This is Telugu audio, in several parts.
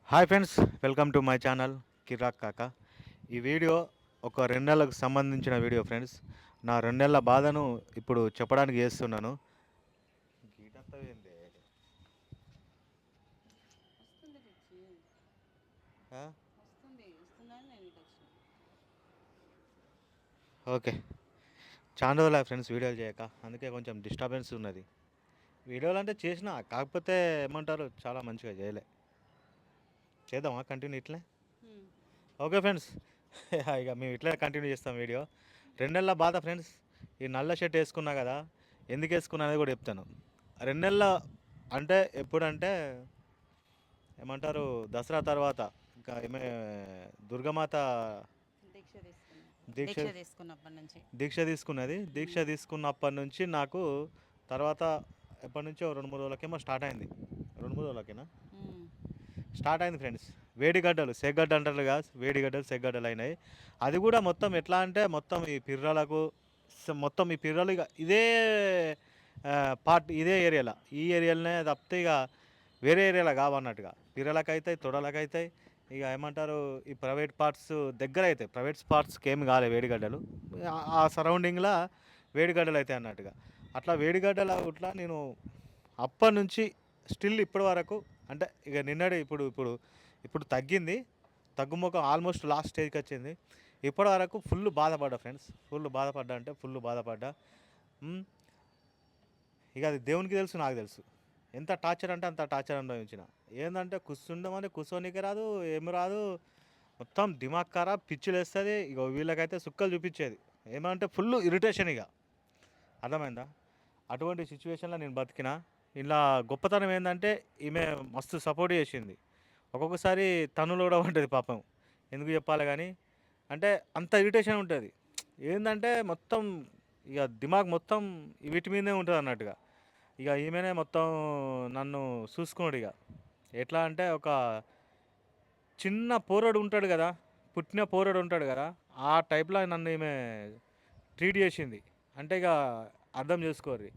Hi friends, welcome to my channel Kirak Kaka. ఈ వీడియో ఒక 2 నెలలకు సంబంధించిన వీడియో ఫ్రెండ్స్. నా 2 నెలల బాధను ఇప్పుడు చెప్పడానికి చేస్తున్నాను. గీటత్తవేందే? వస్తుంది రిచ్చి ఆ? వస్తుందని నేను ఇటు వచ్చిన. ఓకే. చాలా రోజులు ఫ్రెండ్స్ వీడియోలు చేయక, అందుకే కొంచెం డిస్టర్బెన్స్ ఉన్నది. వీడియోలు అంటే చేసిన, కాకపోతే ఏమంటారు, చాలా మంచిగా చేయలే. చేద్దామా కంటిన్యూ ఇట్లే? హ్మ్. Okay friends. ఇక మేము ఇట్లే కంటిన్యూ చేస్తాం వీడియో. 2 నెలల బాధ ఫ్రెండ్స్. ఈ నల్ల షర్ట్ వేసుకున్నా కదా, ఎందుకు వేసుకున్నా అనేది కూడా చెప్తాను. 2 నెలల అంటే ఎప్పుడంటే ఏమంటారు, దసరా తర్వాత ఇంకా దుర్గమాత దీక్ష తీసుకున్నా దీక్ష దీక్ష తీసుకున్నప్పటి నుంచి. దీక్ష తీసుకున్నది. దీక్ష హ్మ్. తీసుకున్నప్పటి నుంచి నాకు తర్వాత ఎప్పటి నుంచో 2-3 రోజులకేమో స్టార్ట్ అయింది. 2-3 రోజులకేనా హ్మ్. స్టార్ట్ అయింది ఫ్రెండ్స్. వేడిగడ్డలు సెగ్గడ్డ అంటారు కదా, వేడిగడ్డలు సెగ్గడ్డలు అయినాయి. అది కూడా మొత్తం ఎట్లా అంటే మొత్తం ఈ పిర్రలకు మొత్తం ఈ పిర్రలు ఇక ఇదే పార్ట్, ఇదే ఏరియాలో, ఈ ఏరియాలోనే తప్పితే ఇక వేరే ఏరియాలో కావన్నట్టుగా పిర్రలకైతాయి, తొడలకైతాయి. ఇక ఏమంటారు, ఈ ప్రైవేట్ పార్ట్స్ దగ్గర అవుతాయి. ప్రైవేట్ పార్ట్స్కి ఏమి కాలే వేడిగడ్డలు. ఆ సరౌండింగ్లో వేడిగడ్డలు అవుతాయి అన్నట్టుగా. అట్లా వేడిగడ్డలు ఇట్లా నేను అప్పటి నుంచి స్టిల్ ఇప్పటి వరకు, అంటే ఇక నిన్నటి ఇప్పుడు ఇప్పుడు ఇప్పుడు తగ్గింది. తగ్గుముఖం ఆల్మోస్ట్ లాస్ట్ స్టేజ్కి వచ్చింది. ఇప్పటి వరకు ఫుల్ బాధపడ్డా ఫ్రెండ్స్. ఫుల్ బాధపడ్డా అంటే ఫుల్ బాధపడ్డా. ఉమ్, ఇక అది దేవునికి తెలుసు, నాకు తెలుసు. ఎంత టార్చర్ అంటే అంత టార్చర్ అనుభవించిన. ఏంటంటే కూర్చుండమని కూర్చోనికే రాదు, ఏమి రాదు. మొత్తం దిమాగ్ ఖరాబ్, పిచ్చిలు వేస్తుంది. ఇక వీళ్ళకైతే సుక్కలు చూపించేది. ఏమంటే ఫుల్ ఇరిటేషన్ ఇక. అర్థమైందా? అటువంటి సిచ్యువేషన్లో నేను బతికిన. ఇలా గొప్పతనం ఏంటంటే ఈమె మస్తు సపోర్ట్ చేసింది. ఒక్కొక్కసారి తనులో కూడా ఉంటుంది పాపం. ఎందుకు చెప్పాలి కానీ, అంటే అంత ఇరిటేషన్ ఉంటుంది. ఏంటంటే మొత్తం ఇక దిమాగ్ మొత్తం వీటి మీదనే ఉంటుంది అన్నట్టుగా. ఇక ఈమెనే మొత్తం నన్ను చూసుకున్నాడు ఇక. ఎట్లా అంటే ఒక చిన్న పోరడు ఉంటాడు కదా, పుట్టిన పోరడు ఉంటాడు కదా, ఆ టైప్లో నన్ను ఈమె ట్రీట్ చేసింది. అంటే ఇక అర్థం చేసుకోర్రి.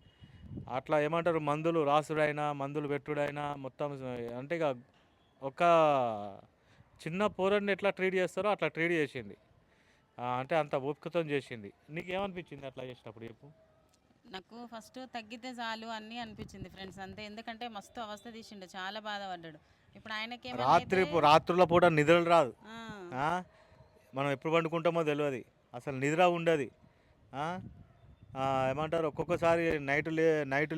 అట్లా ఏమంటారు, మందులు రాసుడైనా మందులు పెట్టుడైనా మొత్తం అంటే ఇక ఒక చిన్న పోరడిని ఎట్లా ట్రీట్ చేస్తారో అట్లా ట్రీట్ చేసింది. అంటే అంత ఓపికతో చేసింది. నీకేమనిపించింది అట్లా చేసినప్పుడు చెప్పు? నాకు ఫస్ట్ తగ్గితే చాలు అని అనిపించింది ఫ్రెండ్స్, అంతే. ఎందుకంటే మస్తు అవస్థ తీసిండు, చాలా బాధపడ్డాడు. ఇప్పుడు ఆయనకేమన్నా అయితే రాత్రుల పూట నిద్రలు రాదు. ఆ, ఆ? మనం ఎప్పుడు పండుకుంటామో తెలియదు. అసలు నిద్ర ఉండదు. ఆ? ఏమంటారు, ఒక్కొక్కసారి నైట్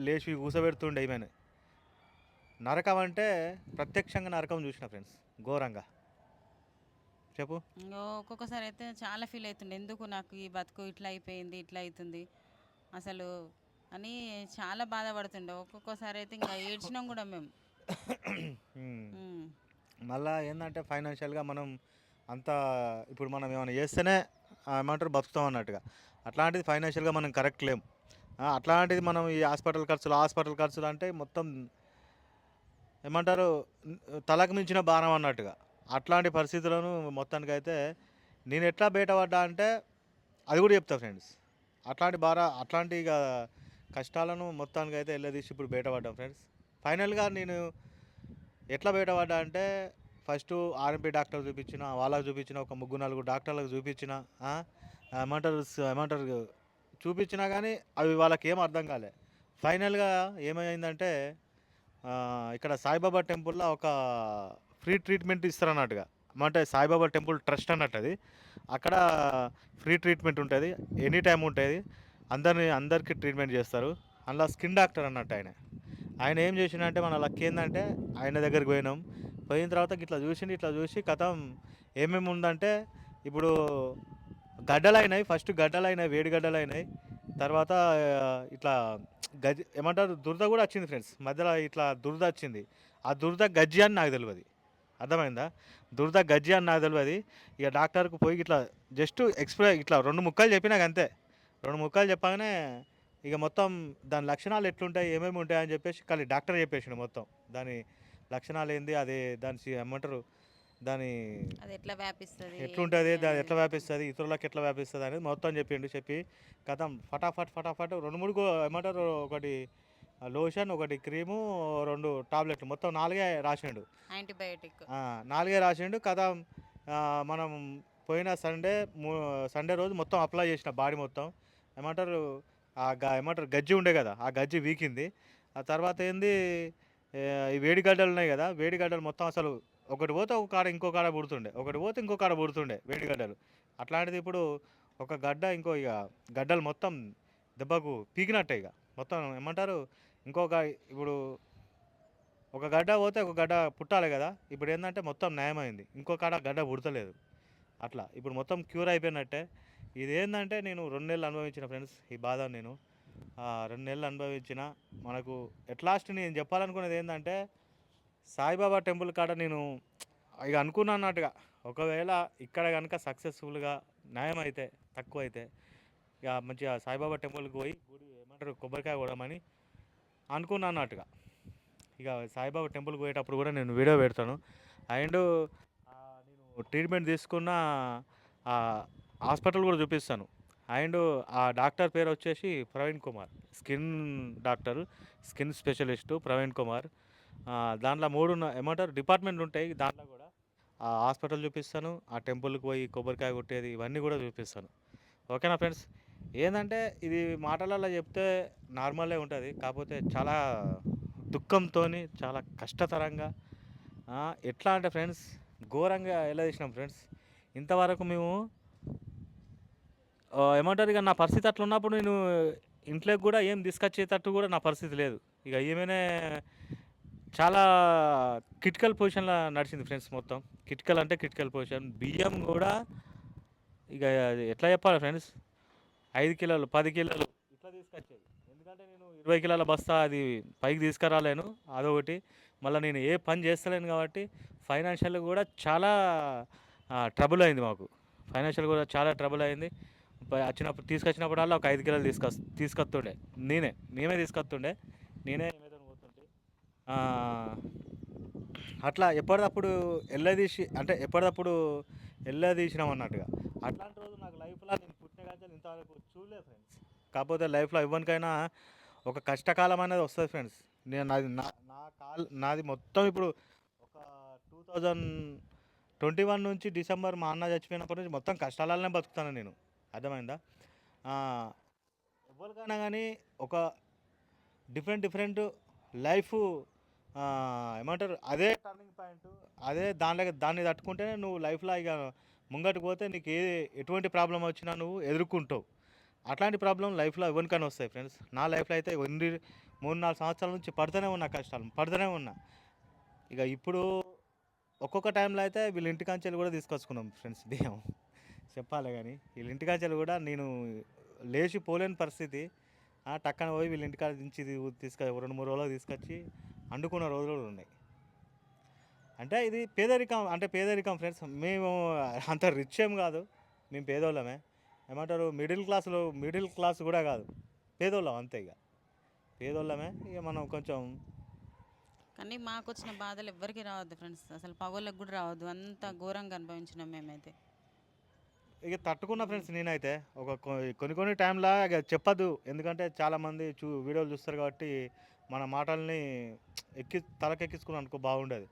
లేచి కూసబెడుతుండే ఈమెను. నరకం అంటే ప్రత్యక్షంగా నరకం చూసిన ఫ్రెండ్స్, ఘోరంగా. చెప్పు. ఇంగో ఒక్కొక్కసారి అయితే చాలా ఫీల్ అవుతుండే, ఎందుకు నాకు ఈ బతుకు ఇట్లా అయిపోయింది, ఇట్లా అవుతుంది అసలు అని చాలా బాధపడుతుండే. ఒక్కొక్కసారి అయితే ఇంకా ఏడ్చినాం కూడా మేము. ఉమ్. మళ్ళా ఏంటంటే ఫైనాన్షియల్గా మనం అంత, ఇప్పుడు మనం ఏమైనా చేస్తేనే ఏమంటారు బతుకుతాం అన్నట్టుగా. అట్లాంటిది ఫైనాన్షియల్గా మనం కరెక్ట్ లేం. అట్లాంటిది మనం ఈ హాస్పిటల్ ఖర్చులు అంటే మొత్తం ఏమంటారు, తలకు మించిన భారం అన్నట్టుగా. అట్లాంటి పరిస్థితులను మొత్తానికైతే నేను ఎట్లా బయటపడ్డా అంటే అది కూడా చెప్తా ఫ్రెండ్స్. అట్లాంటి ఇక కష్టాలను మొత్తానికైతే వెళ్ళదీసి ఇప్పుడు బయటపడ్డాం ఫ్రెండ్స్. ఫైనల్గా నేను ఎట్లా బయటపడ్డా అంటే ఫస్ట్ ఆర్ఎంపీ డాక్టర్ చూపించిన, వాళ్ళకి చూపించిన, ఒక 3-4 డాక్టర్లకు చూపించిన. ఆ, ఏమంటారు చూపించినా కానీ అవి వాళ్ళకి ఏం అర్థం కాలే. ఫైనల్గా ఏమైందంటే ఇక్కడ సాయిబాబా టెంపుల్లో ఒక ఫ్రీ ట్రీట్మెంట్ ఇస్తారన్నట్టుగా. అంటే సాయిబాబా టెంపుల్ ట్రస్ట్ అన్నట్టు అది. అక్కడ ఫ్రీ ట్రీట్మెంట్ ఉంటుంది, ఎనీ టైం ఉంటుంది. అందరికీ ట్రీట్మెంట్ చేస్తారు. అందులో స్కిన్ డాక్టర్ అన్నట్టు ఆయన. ఆయన ఏం చేసిండంటే, మన లక్ ఏంటంటే ఆయన దగ్గరికి పోయినాం. పోయిన తర్వాత ఇట్లా చూసి కథం ఏమేమి ఉందంటే, ఇప్పుడు గడ్డలైనాయి. ఫస్ట్ గడ్డలైనాయి, వేడి గడ్డలైనాయి. తర్వాత ఇట్లా ఏమంటారు, దురద కూడా వచ్చింది ఫ్రెండ్స్. మధ్యలో ఇట్లా దురద వచ్చింది. ఆ దురద గజ్జి అని నాకు తెలియదు. అర్థమైందా? దురద గజ్జి అని నాకు తెలియదు. ఇక డాక్టర్కి పోయి ఇట్లా జస్ట్ ఇట్లా 2 ముక్కలు చెప్పినాక అంతే. 2 ముక్కలు చెప్పగానే ఇక మొత్తం దాని లక్షణాలు ఎట్లుంటాయి, ఏమేమి ఉంటాయి అని చెప్పేసి కానీ డాక్టర్ చెప్పేసిండు మొత్తం. దాని లక్షణాలు ఏంది, అదే దాని ఏమంటారు, దాని అది ఎట్లా వ్యాపిస్తుంది ఎట్లుంటుంది, ఏంటిది దాని అనేది ఎట్లా మొత్తం. వ్యాపిస్తుంది, ఇతరులకు ఎట్లా వ్యాపిస్తుంది అనేది మొత్తం చెప్పి కథం ఫటాఫట్ 2-3 ఏమంటారు ఒకటి లోషన్, ఒకటి క్రీము, 2 టాబ్లెట్లు మొత్తం 4 రాసిండు. యాంటీబయోటిక్. 4 రాసిండు. కథ మనం పోయిన సండే రోజు మొత్తం అప్లై చేసిన బాడీ మొత్తం. ఏమంటారు ఏమంటారు గజ్జి ఉండే కదా, ఆ గజ్జి వీకింది. ఆ తర్వాత ఏంది, ఈ వేడి గడ్డలు ఉన్నాయి కదా, వేడి గడ్డలు మొత్తం అసలు ఒకటి పోతే ఒక కాడ ఇంకో కాడ పుడుతుండే, ఒకటి పోతే ఇంకో కాడ పుడుతుండే వేడి గడ్డలు. అట్లాంటిది ఇప్పుడు ఒక గడ్డ ఇంకో ఇక గడ్డలు మొత్తం దెబ్బకు పీకినట్టే ఇక మొత్తం ఏమంటారు. ఇంకొక ఇప్పుడు ఒక గడ్డ పోతే ఒక గడ్డ పుట్టాలి కదా, ఇప్పుడు ఏంటంటే మొత్తం న్యాయమైంది, ఇంకో కాడ గడ్డ పుడతలేదు. అట్లా ఇప్పుడు మొత్తం క్యూర్ అయిపోయినట్టే. ఇదేంటంటే నేను 2 నెలలు అనుభవించిన ఫ్రెండ్స్ ఈ బాధ. నేను 2 నెలలు అనుభవించిన. మనకు ఎట్ లాస్ట్ నేను చెప్పాలనుకున్నది ఏంటంటే, సాయిబాబా టెంపుల్ కాడ నేను ఇక అనుకున్నా అన్నట్టుగా, ఒకవేళ ఇక్కడ కనుక సక్సెస్ఫుల్గా న్యాయం అయితే, తక్కువ అయితే, ఇక మంచిగా సాయిబాబా టెంపుల్కి పోయి గుడి ఏమంటారు కొబ్బరికాయ కొడమని అనుకున్నా అన్నట్టుగా. ఇక సాయిబాబా టెంపుల్కి పోయేటప్పుడు కూడా నేను వీడియో పెడతాను. అండ్ నేను ట్రీట్మెంట్ తీసుకున్న ఆ హాస్పిటల్ కూడా చూపిస్తాను. అండ్ ఆ డాక్టర్ పేరు వచ్చేసి Praveen Kumar, skin doctor, skin specialist Praveen Kumar. దాంట్లో 3 ఏమంటారు డిపార్ట్మెంట్ ఉంటాయి. దాంట్లో కూడా ఆ హాస్పిటల్ చూపిస్తాను, ఆ టెంపుల్కి పోయి కొబ్బరికాయ కొట్టేది ఇవన్నీ కూడా చూపిస్తాను. ఓకేనా ఫ్రెండ్స్. ఏంటంటే ఇది మాటలలో చెప్తే నార్మలే ఉంటుంది, కాకపోతే చాలా దుఃఖంతో, చాలా కష్టతరంగా, ఎట్లా అంటే ఫ్రెండ్స్ ఘోరంగా ఎలా చేసినాం ఫ్రెండ్స్. ఇంతవరకు మేము ఏమంటారు ఇక నా పరిస్థితి అట్లా ఉన్నప్పుడు నేను ఇంట్లోకి కూడా ఏం తీసుకొచ్చేటట్టు కూడా నా పరిస్థితి లేదు. ఇక ఏమైనా చాలా క్రిటికల్ పొజిషన్లో నడిచింది ఫ్రెండ్స్. మొత్తం క్రిటికల్ అంటే క్రిటికల్ పొజిషన్. బియ్యం కూడా ఇక ఎట్లా చెప్పాలి ఫ్రెండ్స్, 5 కిలోలు 10 కిలోలు ఇట్లా తీసుకొచ్చేది. ఎందుకంటే నేను 20 కిలోల బస్తా అది పైకి తీసుకురాలేను, అదొకటి. మళ్ళీ నేను ఏ పని చేస్తలేను కాబట్టి ఫైనాన్షియల్ కూడా చాలా ట్రబుల్ అయింది మాకు. ఫైనాన్షియల్ కూడా చాలా ట్రబుల్ అయింది. తీసుకొచ్చినప్పుడల్లా ఒక 5 కిలోలు తీసుకొస్తుండే. మేమే తీసుకొస్తుండే, నేనే మీద పోతుంటే. ఆ, అట్లా ఎప్పటికప్పుడు ఎప్పటికప్పుడు ఎల్లదీసినాం అన్నట్టుగా. అట్లాంటి రోజు నాకు లైఫ్లో నేను పుట్టిన కాంచెల్లి ఇంతవరకు చూడలేదు ఫ్రెండ్స్. కాకపోతే లైఫ్లో ఎవరికైనా ఒక కష్టకాలం అనేది వస్తుంది ఫ్రెండ్స్. నేను నాది మొత్తం ఇప్పుడు ఒక 2021 నుంచి డిసెంబర్ మా అన్న చచ్చిపోయినప్పటి నుంచి మొత్తం కష్టాలనే బతుకుతాను నేను. అర్థమైందా. ఆ, ఎవరికైనా కానీ ఒక డిఫరెంట్ లైఫ్ ఏమంటారు అదే టర్నింగ్ పాయింట్. అదే దాన్ని తట్టుకుంటేనే నువ్వు లైఫ్లో ఇక ముంగటికి పోతే నీకు ఎటువంటి ప్రాబ్లం వచ్చినా నువ్వు ఎదుర్కొంటావు. అట్లాంటి ప్రాబ్లం లైఫ్లో ఎవరికైనా వస్తాయి ఫ్రెండ్స్. నా లైఫ్లో అయితే 3-4 సంవత్సరాల నుంచి పడుతూనే ఉన్నా, కష్టాలు పడుతూనే ఉన్నా. ఇక ఇప్పుడు ఒక్కొక్క టైంలో అయితే వీళ్ళ ఇంటికాంచెలు కూడా తీసుకొచ్చుకున్నాం ఫ్రెండ్స్ బియ్యం. చెప్పాలి కానీ వీళ్ళ ఇంటికాంచెలు కూడా నేను లేచి పోలేని పరిస్థితి. టక్కన పోయి వీళ్ళ ఇంటికాడ నుంచి 2-3 రోజులు తీసుకొచ్చి వండుకున్న రోజులు కూడా ఉన్నాయి. అంటే ఇది పేదరికం ఫ్రెండ్స్. మేము అంత రిచ్ ఏం కాదు, మేము పేదోళ్ళమే. ఏమంటారు మిడిల్ క్లాస్ కూడా కాదు, పేదోళ్ళం అంతే. ఇక పేదోళ్ళమే. ఇక మనం కొంచెం కానీ మాకు వచ్చిన బాధలు ఎవ్వరికి రావద్దు ఫ్రెండ్స్, అసలు పగోళ్ళకి కూడా రావద్దు. అంత ఘోరంగా అనుభవించినాం మేమైతే. ఇక తట్టుకున్న ఫ్రెండ్స్ నేనైతే. కొన్ని టైంలో ఇక చెప్పద్దు, ఎందుకంటే చాలామంది వీడియోలు చూస్తారు కాబట్టి మన మాటల్ని తలకెక్కించుకుని అనుకో బాగుండేది.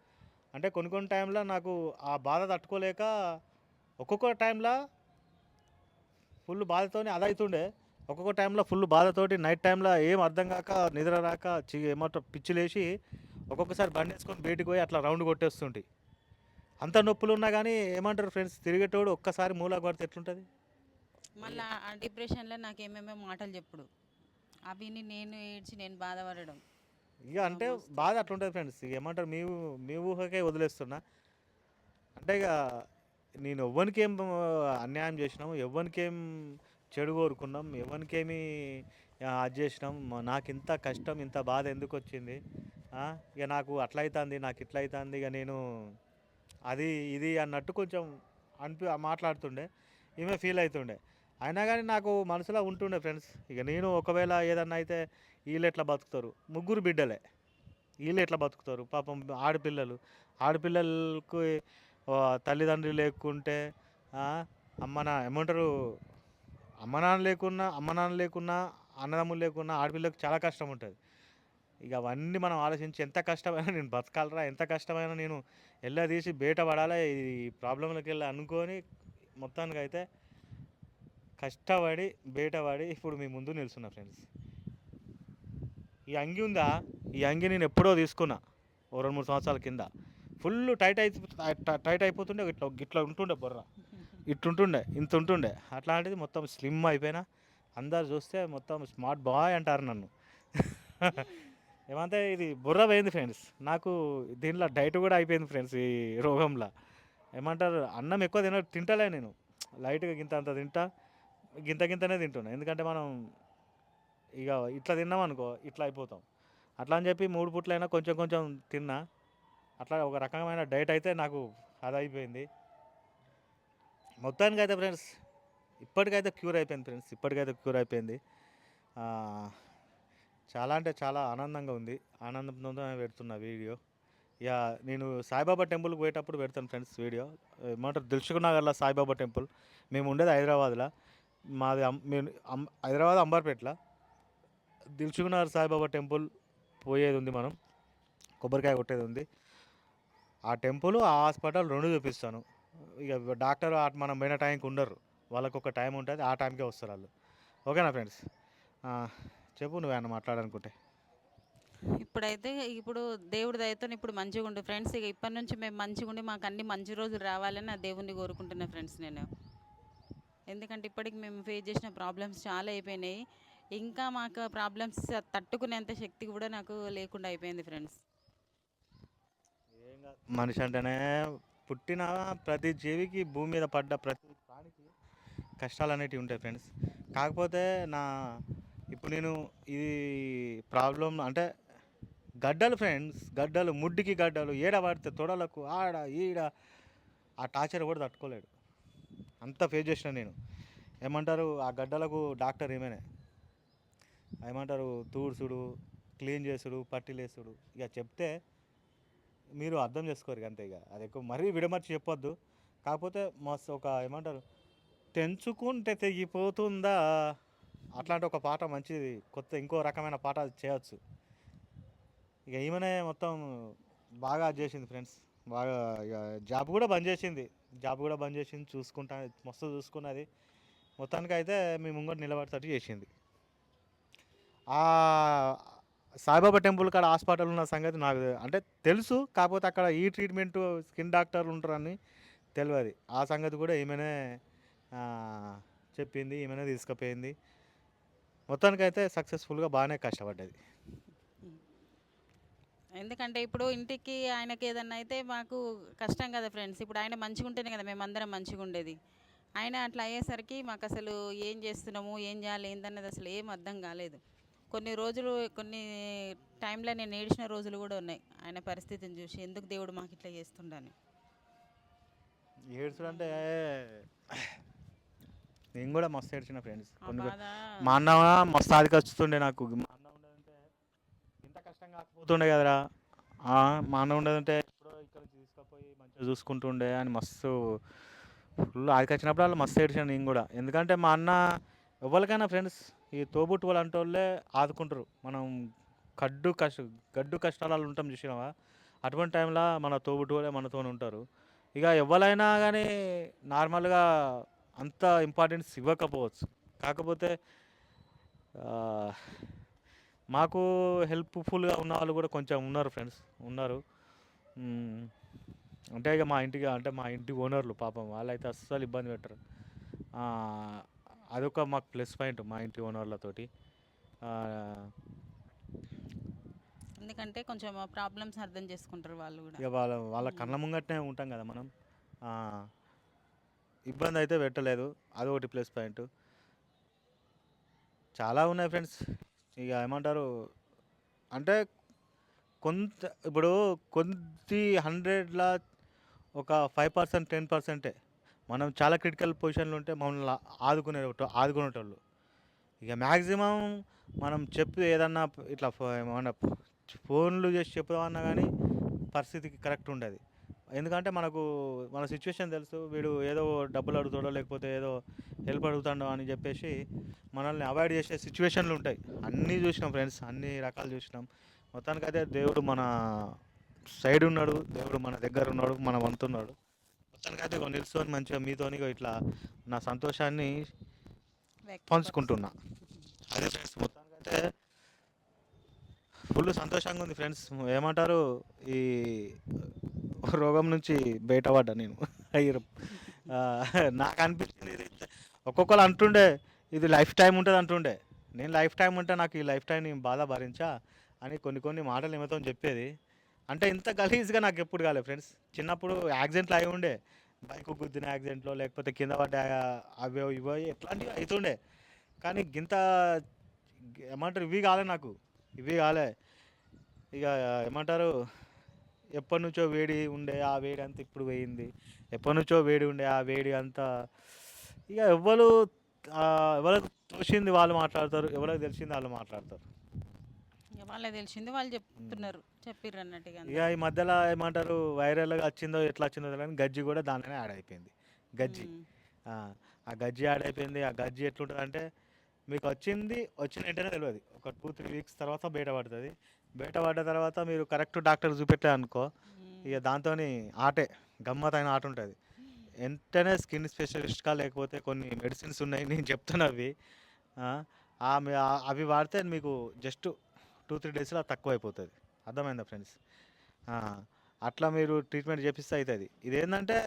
అంటే కొన్ని టైంలో నాకు ఆ బాధ తట్టుకోలేక ఒక్కొక్క టైంలో ఫుల్ బాధతోని అదవుతుండే. ఒక్కొక్క టైంలో ఫుల్ బాధతోటి నైట్ టైంలో ఏం అర్థం కాక నిద్ర రాక ఏమంటారు పిచ్చిలేసి ఒక్కొక్కసారి బండి వేసుకొని బయటికి పోయి అట్లా రౌండ్ కొట్టేస్తుంటాయి. అంత నొప్పులు ఉన్నా కానీ ఏమంటారు ఫ్రెండ్స్, తిరిగేటోడు ఒక్కసారి మూల కొడితే ఎట్లుంటుంది. మళ్ళీ ఆ డిప్రెషన్లో నాకు ఏమేమో మాటలు చెప్పుడు, అవి నేను ఏడ్చి నేను బాధపడడం. ఇక అంటే బాధ అట్లుంటుంది ఫ్రెండ్స్. ఇక ఏమంటారు మీ ఊహకే వదిలేస్తున్నా. అంటే ఇక నేను ఎవ్వరికేం అన్యాయం చేసినాము, ఎవ్వరికేం చెడు కోరుకున్నాం, ఎవరికేమి అది చేసినాం, నాకు ఇంత కష్టం ఇంత బాధ ఎందుకు వచ్చింది, ఇక నాకు అట్లా అవుతుంది, నాకు ఇట్లా అవుతుంది, ఇక నేను అది ఇది అన్నట్టు కొంచెం మాట్లాడుతుండే. ఈమె ఫీల్ అవుతుండే. అయినా కానీ నాకు మనసులో ఉంటుండే ఫ్రెండ్స్. ఇక నేను ఒకవేళ ఏదన్నా అయితే వీళ్ళు ఎట్లా బతుకుతారు, 3 బిడ్డలే, వీళ్ళు ఎట్లా బతుకుతారు పాపం. ఆడపిల్లలకు తల్లిదండ్రులు లేకుంటే, ఏమంటారు అమ్మ నాన్న లేకున్నా అన్నదమ్ములు లేకున్నా ఆడపిల్లలకు చాలా కష్టం ఉంటుంది. ఇక అవన్నీ మనం ఆలోచించి ఎంత కష్టమైనా నేను బతకాలరా, ఎంత కష్టమైనా నేను తీసి బయట పడాలి ఈ ప్రాబ్లంలోకి వెళ్ళి అనుకొని మొత్తానికైతే కష్టపడి బయటపడి ఇప్పుడు మీ ముందు నిలుస్తున్నా ఫ్రెండ్స్. ఈ అంగి ఉందా, ఈ అంగి నేను ఎప్పుడో తీసుకున్నా ఓ 2-3 సంవత్సరాల కింద. ఫుల్ టైట్ అయిపోతుండే, ఇట్లా ఇట్లా ఉంటుండే బొర్ర, ఇట్టుంటుండే, ఇంత ఉంటుండే. అట్లాంటిది మొత్తం స్లిమ్ అయిపోయినా. అందరు చూస్తే మొత్తం స్మార్ట్ బాయ్ అంటారు నన్ను. ఏమంటే ఇది బుర్ర పోయింది ఫ్రెండ్స్ నాకు. దీంట్లో డైట్ కూడా అయిపోయింది ఫ్రెండ్స్ ఈ రోగంలో. ఏమంటారు, అన్నం ఎక్కువ తింటలే నేను. లైట్గా గింత అంత తింటా, గింతనే తింటున్నా. ఎందుకంటే మనం ఇక ఇట్లా తిన్నాం అనుకో ఇట్లా అయిపోతాం. అట్లా అని చెప్పి 3 పూట్లైనా కొంచెం కొంచెం తిన్నా. అట్లా ఒక రకమైన డైట్ అయితే నాకు అది అయిపోయింది. మొత్తానికైతే ఫ్రెండ్స్ ఇప్పటికైతే క్యూర్ అయిపోయింది ఫ్రెండ్స్, ఇప్పటికైతే క్యూర్ అయిపోయింది. ఆ, చాలా అంటే చాలా ఆనందంగా ఉంది. ఆనందంతో పెడుతున్న వీడియో. ఇక నేను సాయిబాబా టెంపుల్కి పోయేటప్పుడు పెడతాను ఫ్రెండ్స్ వీడియో. ఏమంటారు, దిల్సుఖ్ నగర్లో సాయిబాబా టెంపుల్. మేము ఉండేది హైదరాబాద్లో. మాది హైదరాబాద్ అంబర్పేటలో దిల్సుఖ్ నగర్ సాయిబాబా టెంపుల్ పోయేది ఉంది. మనం కొబ్బరికాయ కొట్టేది ఉంది. ఆ టెంపుల్ ఆ హాస్పిటల్ 2 చూపిస్తాను. ఇక డాక్టర్ మనం పోయిన టైంకి ఉండరు, వాళ్ళకు ఒక టైం ఉంటుంది, ఆ టైంకే వస్తారు వాళ్ళు. ఓకేనా ఫ్రెండ్స్? చెప్పు నువ్వేమన్నా మాట్లాడాలనుకుంటే. ఇప్పుడైతే ఇప్పుడు దేవుడి దయతో ఇప్పుడు మంచిగా ఉండు ఫ్రెండ్స్. ఇక ఇప్పటి నుంచి మేము మంచిగా ఉండి మాకు అన్ని మంచి రోజులు రావాలని ఆ దేవుణ్ణి కోరుకుంటున్నా ఫ్రెండ్స్ నేను. ఎందుకంటే ఇప్పటికి మేము ఫేస్ చేసిన ప్రాబ్లమ్స్ చాలా అయిపోయినాయి. ఇంకా మాకు ప్రాబ్లమ్స్ తట్టుకునేంత శక్తి కూడా నాకు లేకుండా అయిపోయింది ఫ్రెండ్స్. మనిషి అంటేనే పుట్టిన ప్రతి జీవికి, భూమి మీద పడ్డ ప్రతి ప్రాణికి కష్టాలు అనేటివి ఉంటాయి ఫ్రెండ్స్. కాకపోతే ఇప్పుడు నేను ఇది ప్రాబ్లం అంటే గడ్డలు ఫ్రెండ్స్, గడ్డలు, ముడ్డికి గడ్డలు ఏడ పడితే తొడలకు ఆడ ఈడ ఆ టార్చర్ కూడా తట్టుకోలేడు. అంత ఫేస్ చేసిన నేను. ఏమంటారు, ఆ గడ్డలకు డాక్టర్ ఏమైనా ఏమంటారు, తూడ్సుడు, క్లీన్ చేసుడు, పట్టిలేసుడు. ఇక చెప్తే మీరు అర్థం చేసుకోరు అంతే. ఇక అది ఎక్కువ మరీ విడమర్చి చెప్పొద్దు. కాకపోతే మస్తు ఒక ఏమంటారు, తెంచుకుంటే తెగిపోతుందా అట్లాంటి ఒక పాట మంచిది, కొత్త ఇంకో రకమైన పాట చేయొచ్చు. ఇక ఈమెనే మొత్తం బాగా చేసింది ఫ్రెండ్స్. బాగా ఇక జాబ్ కూడా బంద్ చేసింది, చూసుకుంటా మస్తు చూసుకున్నది. మొత్తానికి అయితే మీ ముంగట నిలబడేటట్టు చేసింది. ఆ సాయిబాబా టెంపుల్ కాడ హాస్పిటల్ ఉన్న సంగతి నాకు అంటే తెలుసు. కాకపోతే అక్కడ ఈ ట్రీట్మెంట్ స్కిన్ డాక్టర్లు ఉంటారని తెలియదు. ఆ సంగతి కూడా ఈమెనే ఆ, చెప్పింది, ఈమెనే తీసుకుపోయింది. మొత్తానికైతే సక్సెస్ఫుల్గా బాగానే కష్టపడ్డది. ఎందుకంటే ఇప్పుడు ఇంటికి ఆయనకి ఏదన్నా అయితే మాకు కష్టం కదా ఫ్రెండ్స్. ఇప్పుడు ఆయన మంచిగా ఉంటేనే కదా మేమందరం మంచిగా ఉండేది. ఆయన అట్లా అయ్యేసరికి మాకు అసలు ఏం చేస్తున్నాము, ఏం చేయాలి, ఏందన్నది అసలు ఏం అర్థం కాలేదు. కొన్ని రోజులు కొన్ని టైంలో నేను ఏడ్చిన రోజులు కూడా ఉన్నాయి ఆయన పరిస్థితిని చూసి, ఎందుకు దేవుడు మాకు ఇట్లా చేస్తుండని. ఏడ్చుడు అంటే నేను కూడా మస్తు ఏడ్చిన ఫ్రెండ్స్. ఆ బాధ మా అన్న మస్తు ఆదికొస్తుండే నాకు. మా అన్న ఉండదంటే ఇంత కష్టం కాకపోతుండే కదరా. మా అన్న ఉండదంటే ఎప్పుడో ఇక్కడ తీసుకుపోయి మంచిగా చూసుకుంటుండే అని మస్తు ఫుల్ ఆదికొచ్చినప్పుడు వాళ్ళు మస్తు ఏడ్చాను నేను కూడా. ఎందుకంటే మా అన్న ఎవరికైనా ఫ్రెండ్స్ ఈ తోబుట్టువులు అంటే వాళ్ళే ఆదుకుంటారు. మనం గడ్డు కష్టాలలో ఉంటాం చూసినావా, అటువంటి టైంలో మన తోబుట్టువులే మనతో ఉంటారు. ఇక ఎవరైనా కానీ నార్మల్గా అంత ఇంపార్టెన్స్ ఇవ్వకపోవచ్చు. కాకపోతే ఆ, మాకు హెల్ప్ఫుల్గా ఉన్న వాళ్ళు కూడా కొంచెం ఉన్నారు ఫ్రెండ్స్, ఉన్నారు. మ్, అంటే ఇక మా ఇంటి ఓనర్లు పాపం వాళ్ళైతే అస్సలు ఇబ్బంది పెట్టరు. ఆ, అదొక మాకు ప్లస్ పాయింట్ మా ఇంటి ఓనర్లతోటి. ఆ, ఎందుకంటే కొంచెం ప్రాబ్లమ్స్ అర్థం చేసుకుంటారు వాళ్ళు కూడా. ఇక వాళ్ళ కళ్ళ ముంగటనే ఉంటాం కదా మనం. ఆ, ఇబ్బంది అయితే పెట్టలేదు, అదొకటి ప్లస్ పాయింట్. చాలా ఉన్నాయి ఫ్రెండ్స్. ఇక ఏమంటారు అంటే ఇప్పుడు కొద్ది 100లా ఒక 5%, 10%. మనం చాలా క్రిటికల్ పొజిషన్లో ఉంటే మమ్మల్ని ఆదుకునేటోళ్ళు. ఇక మ్యాక్సిమం మనం చెప్పి ఏదన్నా ఇట్లా ఏమన్నా ఫోన్లు చేసి చెప్దామన్నా కానీ పరిస్థితికి కరెక్ట్ ఉండదు. ఎందుకంటే మన సిచ్యువేషన్ తెలుసు. వీడు ఏదో డబ్బులు అడుగుతాడో లేకపోతే ఏదో హెల్ప్ అడుగుతాడో అని చెప్పేసి మనల్ని అవాయిడ్ చేసే సిచ్యువేషన్లు ఉంటాయి. అన్నీ చూసినాం ఫ్రెండ్స్, అన్ని రకాలు చూసినాం. మొత్తానికైతే దేవుడు మన సైడ్ ఉన్నాడు, దేవుడు మన దగ్గర ఉన్నాడు, మన వంతున్నాడు. మొత్తానికైతే ఇగో నిల్చొని మంచిగా మీతోని ఇగో ఇట్లా నా సంతోషాన్ని వ్యక్తపరుస్తుంది. పంచుకుంటున్నా. అదే ఫ్రెండ్స్, మొత్తానికైతే ఫుల్ సంతోషంగా ఉంది ఫ్రెండ్స్. ఏమంటారు, ఈ రోగం నుంచి బయటపడ్డా నేను. అయ్యో, ఆ, నాకు అనిపించింది ఇది ఒక్కొక్కరు అంటుండే ఇది లైఫ్ టైం ఉంటుంది అంటుండే. నేను లైఫ్ టైం ఉంటే నాకు ఈ లైఫ్ టైం నేను బాధ భరించా అని కొన్ని కొన్ని మాటలు ఏమవుతాం చెప్పేది. అంటే ఇంత గలీజ్గా నాకు ఎప్పుడు కాలేదు ఫ్రెండ్స్. చిన్నప్పుడు యాక్సిడెంట్లు అయి ఉండే, బైక్ గుద్దిన యాక్సిడెంట్లో లేకపోతే కింద పడ్డ అవో ఇవో ఎట్లాంటివి అవుతుండే. కానీ గింత ఏమంటారు ఇవి కాలే నాకు, ఇవి కాలే. ఇక ఏమంటారు, ఎప్పటి నుంచో వేడి ఉండే ఆ వేడి అంతా ఇప్పుడు పోయింది. ఎప్పటి నుంచో వేడి ఉండే ఆ వేడి అంతా ఇక ఎవరికి తోచింది వాళ్ళు మాట్లాడతారు, ఎవరికి తెలిసింది వాళ్ళు మాట్లాడతారు. ఇక వాళ్ళకి తెలిసింది వాళ్ళు చెప్తున్నారు, చెప్పిర్రు అన్నట్టుగా ఇక అందరు. ఈ మధ్యలో ఏమంటారు వైరల్గా వచ్చిందో ఎట్లా వచ్చిందో తెలియదు కానీ గజ్జి కూడా దాంట్లోనే యాడ్ అయిపోయింది. గజ్జి, ఉమ్. ఆ ఆ గజ్జి యాడ్ అయిపోయింది. ఆ గజ్జి ఎట్లుంటుంది అంటే మీకు వచ్చిన వెంటనే తెలియదు, ఒక 2-3 వీక్స్ తర్వాత బయట పడుతుంది. బయట పడ్డ తర్వాత మీరు కరెక్ట్ డాక్టర్ చూపెట్టే అనుకో, ఉమ్. ఇక దాంతో ఆటే గమ్మత్ అయిన ఆట ఉంటుంది. వెంటనే స్కిన్ స్పెషలిస్ట్గా లేకపోతే కొన్ని మెడిసిన్స్ ఉన్నాయి నేను చెప్తున్నవి. ఆ, అవి వాడితే మీకు జస్ట్ 2-3 డేస్లో తక్కువ అయిపోతుంది. అర్థమైందా ఫ్రెండ్స్? అట్లా మీరు ట్రీట్మెంట్ చేపిస్తే అవుతుంది. ఇదేంటంటే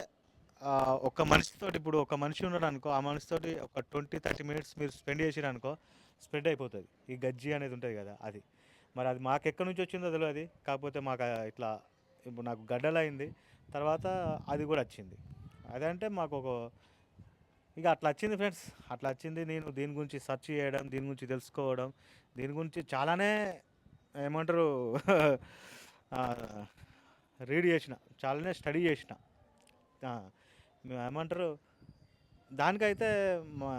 ఒక మనిషితోటి, ఇప్పుడు ఒక మనిషి ఉన్నాడు అనుకో, ఆ మనిషితోటి ఒక 20-30 మినిట్స్ మీరు స్పెండ్ చేసిరు అనుకో స్ప్రెడ్ అయిపోతుంది ఈ గజ్జి అనేది ఉంటుంది కదా అది. మరి అది మాకు ఎక్కడి నుంచి వచ్చిందో తెలియదు, కాకపోతే మాకు ఇట్లా ఇప్పుడు నాకు గడ్డలైంది తర్వాత అది కూడా వచ్చింది. అదంటే మాకు ఒక ఇక అట్లా వచ్చింది ఫ్రెండ్స్. అట్లా వచ్చింది. నేను దీని గురించి సెర్చ్ చేయడం, దీని గురించి తెలుసుకోవడం, దీని గురించి చాలానే ఏమంటారు ఆ, రీడ్ చేసిన, చాలానే స్టడీ చేసిన. ఆ, ఏమంటారు దానికైతే మా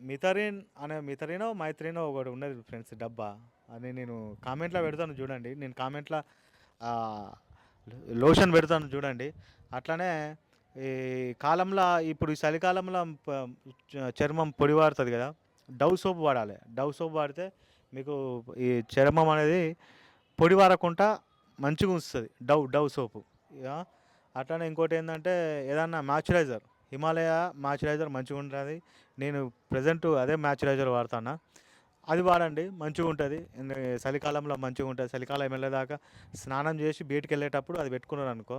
మిథరినో మైత్రినో ఒకటి ఉన్నది ఫ్రెండ్స్ డబ్బా. అది నేను కామెంట్లో పెడతాను చూడండి, నేను కామెంట్లో లోషన్ పెడతాను చూడండి. అట్లనే ఈ కాలంలో, ఇప్పుడు ఈ చలికాలంలో చర్మం పొడి వాడుతుంది కదా, డవ్ సోప్ వాడాలి. డవ్ సోప్ వాడితే మీకు ఈ చర్మం అనేది పొడి వారకుండా మంచిగా ఉంచుతుంది డవ్ సోపు. ఇక అట్లనే ఇంకోటి ఏంటంటే ఏదన్నా మాయిశ్చరైజర్, హిమాలయ మాయిశ్చరైజర్ మంచిగా ఉంటుంది. నేను ప్రజెంట్ అదే మాయిశ్చరైజర్ వాడుతున్నా. అది వాడండి, మంచిగా ఉంటుంది. చలికాలంలో మంచిగా ఉంటుంది. చలికాలం వెళ్ళేదాకా స్నానం చేసి బయటికి వెళ్ళేటప్పుడు అది పెట్టుకున్నారు అనుకో,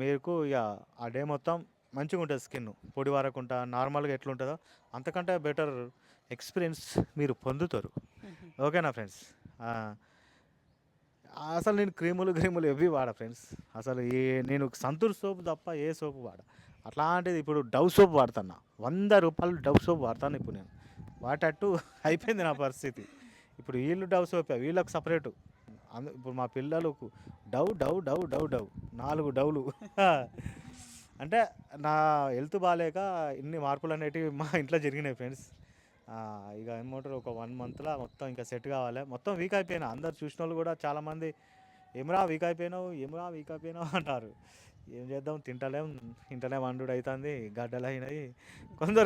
మీకు ఇక ఆ డే మొత్తం మంచిగా ఉంటుంది. స్కిన్ పొడి వారకుండా నార్మల్గా ఎట్లుంటుందో అంతకంటే బెటర్ ఎక్స్పీరియన్స్ మీరు పొందుతారు. ఓకేనా ఫ్రెండ్స్? అసలు నేను క్రీములు ఎవి వాడా ఫ్రెండ్స్. అసలు నేను సంతూర్ సోప్ తప్ప ఏ సోపు వాడా. అట్లాంటిది ఇప్పుడు డవ్ సోప్ వాడుతున్నా. ₹100 డవ్ సోప్ వాడతాను ఇప్పుడు నేను. వాటట్టు అయిపోయింది నా పరిస్థితి. ఇప్పుడు వీళ్ళు డవ్ సోపే, వీళ్ళకి సపరేటు. ఇప్పుడు మా పిల్లలకు Dove Dove Dove Dove Dove 4 డవ్లు. అంటే నా హెల్త్ బాగాలేక ఇన్ని మార్పులు అనేటివి మా ఇంట్లో జరిగినాయి ఫ్రెండ్స్. ఇక ఏమంటారు, ఒక 1 మంత్లో మొత్తం ఇంకా సెట్ కావాలి. మొత్తం వీక్ అయిపోయినా. అందరు చూసిన వాళ్ళు కూడా చాలామంది ఏమరా వీక్ అయిపోయినావు అంటారు. ఏం చేద్దాం, ఇంటనే వండుడు అవుతుంది, గడ్డలు అయినాయి.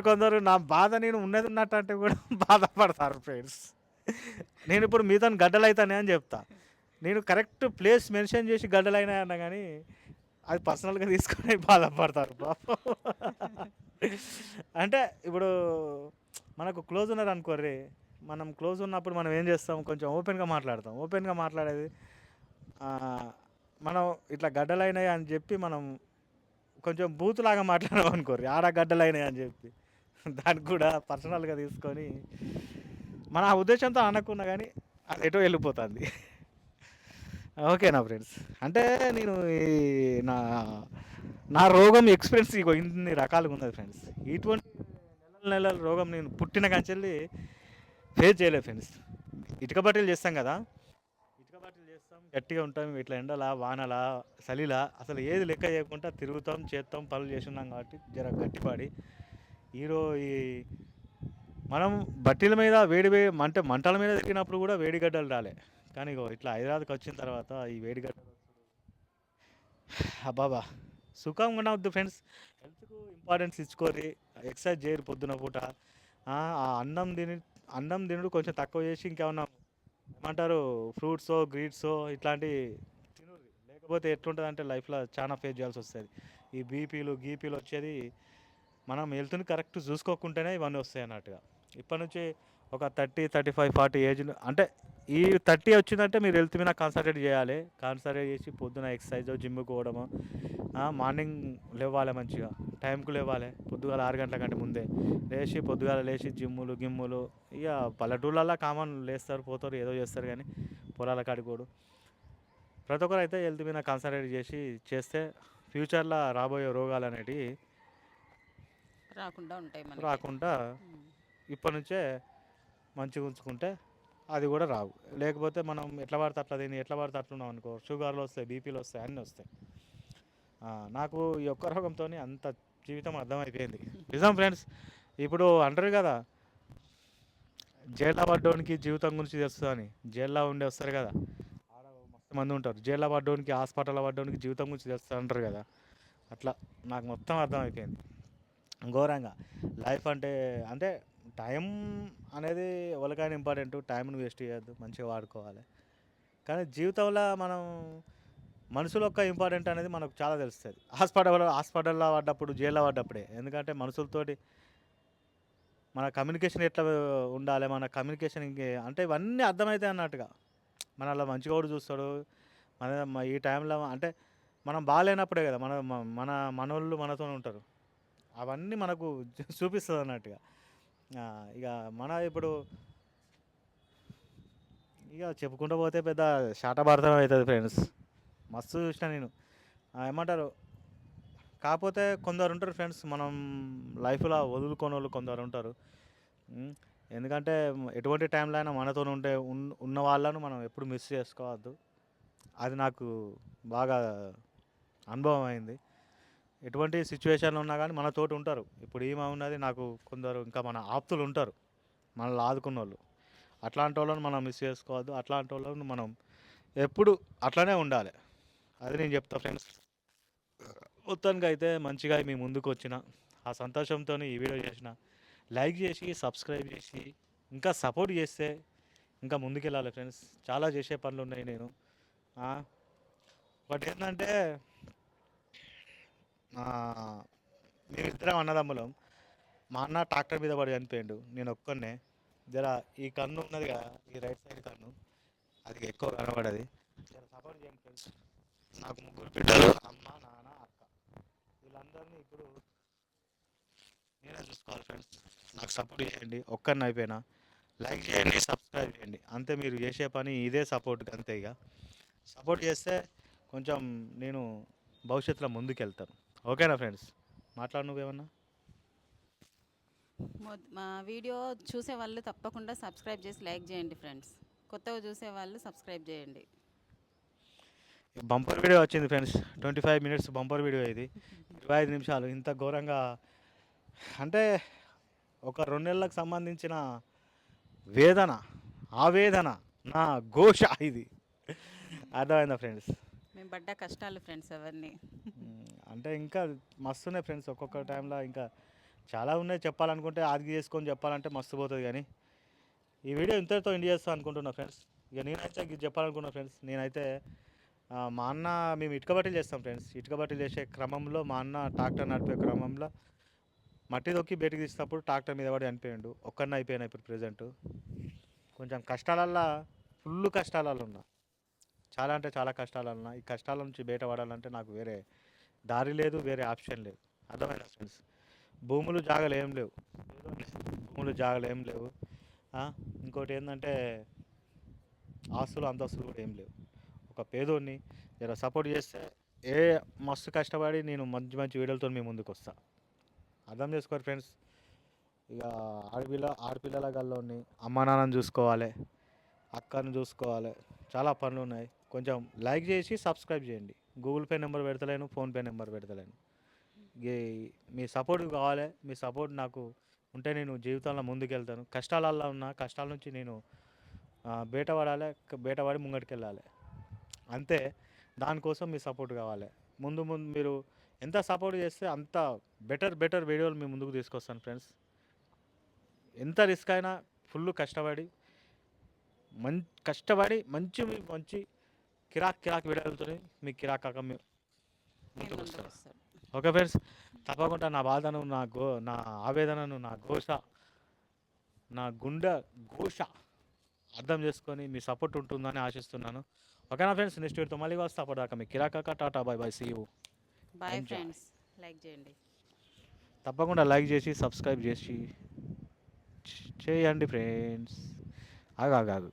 కొందరు నా బాధ నేను ఉన్నది ఉన్నట్టు అంటే కూడా బాధపడతారు ఫ్రెండ్స్. నేను ఇప్పుడు మీతో గడ్డలు అవుతానే అని చెప్తా. నేను కరెక్ట్ ప్లేస్ మెన్షన్ చేసి గడ్డలు అయినాయి అన్నా కానీ అది పర్సనల్గా తీసుకొని బాధపడతారు పాపం. అంటే ఇప్పుడు మనకు క్లోజ్ ఉన్నారు అనుకోర్రి, మనం క్లోజ్ ఉన్నప్పుడు మనం ఏం చేస్తాం, కొంచెం ఓపెన్గా మాట్లాడతాం. ఓపెన్గా మాట్లాడేది ఆ, మనం ఇట్లా గడ్డలైనాయి అని చెప్పి మనం కొంచెం బూతులాగా మాట్లాడాం అనుకోర్రి, ఆడ గడ్డలైనాయి అని చెప్పి దానికి కూడా పర్సనల్గా తీసుకొని మన ఆ ఉద్దేశంతో అనకున్నా కానీ అది ఎటో వెళ్ళిపోతుంది. ఓకేనా ఫ్రెండ్స్? అంటే నేను నా నా రోగం ఎక్స్పీరియన్స్ ఇగో ఇన్ని రకాలుగా ఉన్నది ఫ్రెండ్స్. ఇటువంటి నెలల రోగం నేను పుట్టిన కంచెల్లి ఫేస్ చేయలేదు ఫ్రెండ్స్. ఇటుక బట్టలు చేస్తాం కదా, ఇటుక బట్టలు చేస్తాం, గట్టిగా ఉంటాం. ఇట్లా ఎండలా వానలా చలిలా అసలు ఏది లెక్క చేయకుండా తిరుగుతాం, చేస్తాం, పనులు చేస్తున్నాం కాబట్టి జర గట్టిపడి ఈ మనం బట్టల మీద అంటే మంటల మీద తిరిగినప్పుడు కూడా వేడిగడ్డలు రాలే. కానీ ఇగో ఇట్లా హైదరాబాద్కి వచ్చిన తర్వాత ఈ వేడిగడ్డలు అబ్బాబా సుఖంగా ఉండవద్దు ఫ్రెండ్స్. హెల్త్కు ఇంపార్టెన్స్ ఇచ్చుకోరి, ఎక్సర్సైజ్ చేయరు పొద్దున పూట. ఆ అన్నం తినుడు కొంచెం తక్కువ చేసి ఇంకేమన్నా ఏమంటారు ఫ్రూట్సో గ్రీడ్సో ఇట్లాంటి తినుర్రి. లేకపోతే ఎట్లుంటుంది అంటే లైఫ్లో చాలా ఫేస్ చేయాల్సి వస్తుంది. ఈ బీపీలు గీపీలు వచ్చేది మనం హెల్త్ని కరెక్ట్ చూసుకోకుంటేనే ఇవన్నీ వస్తాయి అన్నట్టుగా. ఇప్పటి నుంచి ఒక 30, 35, 40 ఏజ్ అంటే ఈ 30 వచ్చిందంటే మీరు హెల్త్ మీద కాన్సన్ట్రేట్ చేయాలి. కాన్సన్ట్రేట్ చేసి పొద్దున ఎక్సర్సైజ్ జిమ్కి పోవడము, మార్నింగ్ లేవాలి మంచిగా టైంకు లేవాలి. పొద్దుగాల 6 గంటల కంటే ముందే లేచి పొద్దుగాల లేచి జిమ్ములు గిమ్ములు ఇక పల్లెటూళ్ళల్లో కామన్ లేస్తారు పోతారు ఏదో చేస్తారు కానీ పొలాల కాడికి పోడు. ప్రతి ఒక్కరు అయితే హెల్త్ మీద కాన్సన్ట్రేట్ చేసి చేస్తే ఫ్యూచర్లో రాబోయే రోగాలు అనేటివి రాకుండా ఉంటాయి మనకి. రాకుండా ఉమ్. ఇప్పటి నుంచే మంచిగా ఉంచుకుంటే అది కూడా రావు. లేకపోతే మనం ఎట్లా పడితే అట్లా తిని ఎట్లా పడితే అట్లున్నాం అనుకో షుగర్లు వస్తాయి, బీపీలు వస్తాయి, అన్నీ వస్తాయి. నాకు ఈ ఒక్క రోగంతో అంత జీవితం అర్థమైపోయింది. నిజం ఫ్రెండ్స్. ఇప్పుడు అంటారు కదా జైల్లో పడ్డోనికి జీవితం గురించి తెలుస్తుంది అని. జైల్లో ఉండి వస్తారు కదా ఆడ మస్తు మంది ఉంటారు. జైల్లో పడ్డోనికి హాస్పిటల్లో పడ్డోనికి జీవితం గురించి తెలుస్తుంది అంటారు కదా. అట్లా నాకు మొత్తం అర్థమైపోయింది ఘోరంగా. లైఫ్ అంటే అంటే టైం అనేది ఎవరికైనా ఇంపార్టెంట్. టైంని వేస్ట్ చేయొద్దు, మంచిగా వాడుకోవాలి. కానీ జీవితంలో మనం మనుషుల యొక్క ఇంపార్టెంట్ అనేది మనకు చాలా తెలుస్తుంది. హాస్పిటల్లో పడ్డప్పుడు జైల్లో పడ్డప్పుడే. ఎందుకంటే మనుషులతోటి మన కమ్యూనికేషన్ ఎట్లా ఉండాలి, మన కమ్యూనికేషన్ ఇంకే అంటే ఇవన్నీ అర్థమవుతాయి అన్నట్టుగా. మన అలా మంచిగా కూడా చూస్తాడు. ఈ టైంలో అంటే మనం బాగాలేనప్పుడే కదా మన మనోళ్ళు మనతో ఉంటారు. అవన్నీ మనకు చూపిస్తుంది అన్నట్టుగా. ఇక మన ఇప్పుడు ఇక చెప్పుకుంటూ పోతే పెద్ద శాటభారతం అవుతుంది ఫ్రెండ్స్. మస్తు చూసిన నేను. ఏమంటారు కాకపోతే కొందరు ఉంటారు ఫ్రెండ్స్ మనం లైఫ్లో వదులుకొని వాళ్ళు కొందరు ఉంటారు. ఉమ్, ఎందుకంటే ఎటువంటి టైంలో అయినా మనతో ఉంటే ఉన్న వాళ్ళను మనం ఎప్పుడు మిస్ చేసుకోవద్దు. అది నాకు బాగా అనుభవం అయింది. ఎటువంటి సిచ్యువేషన్లో ఉన్నా కానీ మనతోటి ఉంటారు. ఇప్పుడు ఈమె ఉన్నది నాకు కొందరు ఇంకా మన ఆప్తులు ఉంటారు మనల్ని ఆదుకున్న వాళ్ళు. అట్లాంటి వాళ్ళని మనం మిస్ చేసుకోవద్దు. అట్లాంటి వాళ్ళని మనం ఎప్పుడు అట్లనే ఉండాలి. అది నేను చెప్తా ఫ్రెండ్స్. మొత్తానికి అయితే మంచిగా మీ ముందుకు వచ్చిన ఆ సంతోషంతో ఈ వీడియో చేసిన. లైక్ చేసి సబ్స్క్రైబ్ చేసి ఇంకా సపోర్ట్ చేస్తే ఇంకా ముందుకెళ్ళాలి ఫ్రెండ్స్. చాలా చేసే పనులు ఉన్నాయి నేను. ఆ, ఒకటి ఏంటంటే మేమిద్దరం అన్నదమ్ములం. మా అన్న ట్రాక్టర్ మీద పడి చనిపోయిండు, నేను ఒక్కనే. జర ఈ కన్ను ఉన్నది కదా, ఈ రైట్ సైడ్ కన్ను అది ఎక్కువ కనబడది. జర సపోర్ట్ చేయండి ఫ్రెండ్స్. నాకు ముగ్గురు బిడ్డలు, అమ్మ నాన్న అక్క. వీళ్ళందరినీ ఇప్పుడు నేనే చూసుకోవాలి ఫ్రెండ్స్. నాకు సపోర్ట్ చేయండి. ఒక్కరిని అయిపోయినా లైక్ చేయండి, సబ్స్క్రైబ్ చేయండి. అంతే మీరు చేసే పని ఇదే సపోర్ట్ అంతే. ఇక సపోర్ట్ చేస్తే కొంచెం నేను భవిష్యత్తులో ముందుకెళ్తాను. ఓకేనా ఫ్రెండ్స్? మాట్లాడు నువ్వేమన్నా. మా వీడియో చూసే వాళ్ళు తప్పకుండా సబ్స్క్రైబ్ చేసి లైక్ చేయండి ఫ్రెండ్స్. కొత్తగా చూసే వాళ్ళు సబ్స్క్రైబ్ చేయండి. బంపర్ వీడియో వచ్చింది ఫ్రెండ్స్. 25 minutes బంపర్ వీడియో ఇది. 25 నిమిషాలు ఇంత ఘోరంగా అంటే ఒక 2 నెలలకు సంబంధించిన వేదన, ఆవేదన, నా ఘోష ఇది. అర్థమైందా ఫ్రెండ్స్? మేము పడ్డ కష్టాలు ఫ్రెండ్స్ అవన్నీ. అంటే ఇంకా మస్తున్నాయి ఫ్రెండ్స్. ఒక్కొక్క టైంలో ఇంకా చాలా ఉన్నాయి చెప్పాలనుకుంటే. ఆది చేసుకొని చెప్పాలంటే మస్తు పోతుంది కానీ ఈ వీడియో ఇంతటితో ఎండ్ చేస్తాను అనుకుంటున్నా ఫ్రెండ్స్. ఇక నేనైతే ఇది చెప్పాలనుకున్నా ఫ్రెండ్స్. నేనైతే మా అన్న మేము ఇటుక బట్టలు చేస్తాం ఫ్రెండ్స్. ఇటుక బట్టలు చేసే క్రమంలో మా అన్న ట్రాక్టర్ నడిపే క్రమంలో మట్టి దొక్కి బయటకు తీసినప్పుడు ట్రాక్టర్ మీద పడి చనిపోయాడు. ఒక్కడిని అయిపోయినా ఇప్పుడు ప్రజెంట్. కొంచెం కష్టాలల్లో ఫుల్ కష్టాలలో ఉన్నా. చాలా అంటే చాలా కష్టాలు ఉన్నా. ఈ కష్టాల నుంచి బయటపడాలంటే నాకు వేరే దారి లేదు, వేరే ఆప్షన్ లేదు. అర్థమైందా ఫ్రెండ్స్? భూములు జాగలు ఏం లేవు. భూములు జాగలు ఏం లేవు. ఇంకోటి ఏంటంటే ఆస్తులు అంతస్తులు కూడా ఏం లేవు. ఒక పేదోడిని జర సపోర్ట్ చేస్తే ఏ మస్తు కష్టపడి నేను మంచి మంచి వీడియోలతో మీ ముందుకు వస్తా. అర్థం చేసుకోరు ఫ్రెండ్స్. ఇక ఆడపిల్లల గల్లోని అమ్మ నాన్నని చూసుకోవాలి, అక్కని చూసుకోవాలి. చాలా పనులు ఉన్నాయి. కొంచెం లైక్ చేసి సబ్స్క్రైబ్ చేయండి. గూగుల్ పే నెంబర్ పెడతలేను, ఫోన్పే నెంబర్ పెడతలేను. మీ సపోర్ట్ కావాలి. మీ సపోర్ట్ నాకు ఉంటే నేను జీవితంలో ముందుకెళ్తాను. కష్టాలల్లో ఉన్న కష్టాల నుంచి నేను బయటపడాలి. బయటపడి ముంగటికి వెళ్ళాలి. అంతే. దానికోసం మీ సపోర్ట్ కావాలి. ముందు ముందు మీరు ఎంత సపోర్ట్ చేస్తే అంత బెటర్ వీడియోలు మీ ముందుకు తీసుకొస్తాను ఫ్రెండ్స్. ఎంత రిస్క్ అయినా ఫుల్ కష్టపడి కష్టపడి మంచి మంచి కిరాక్ కిరాక్ వీడియోలతో మీ కిరాక్ కాక నేను ముందుకు ముందుకు వస్తాను. వస్తాను. ఓకే ఫ్రెండ్స్, తప్పకుండా నా బాధను నా ఆవేదనను నా ఘోష నా గుండె ఘోష అర్థం చేసుకొని మీ సపోర్ట్ ఉంటుందని ఆశిస్తున్నాను. ఓకేనా ఫ్రెండ్స్, నెక్స్ట్ వీడియోతో మళ్ళీ వస్తా. అప్పటిదాకా మీ Kirakaka tata bye bye, see you, bye enjoy. Friends, like చేయండి. తప్పకుండా లైక్ చేసి సబ్స్క్రైబ్ చేసి చేయండి ఫ్రెండ్స్. ఆగాగాగు,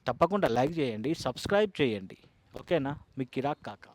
తప్పకుండా లైక్ చేయండి, సబ్స్క్రైబ్ చేయండి. ఓకేనా, మీ కిరాక్ కాక.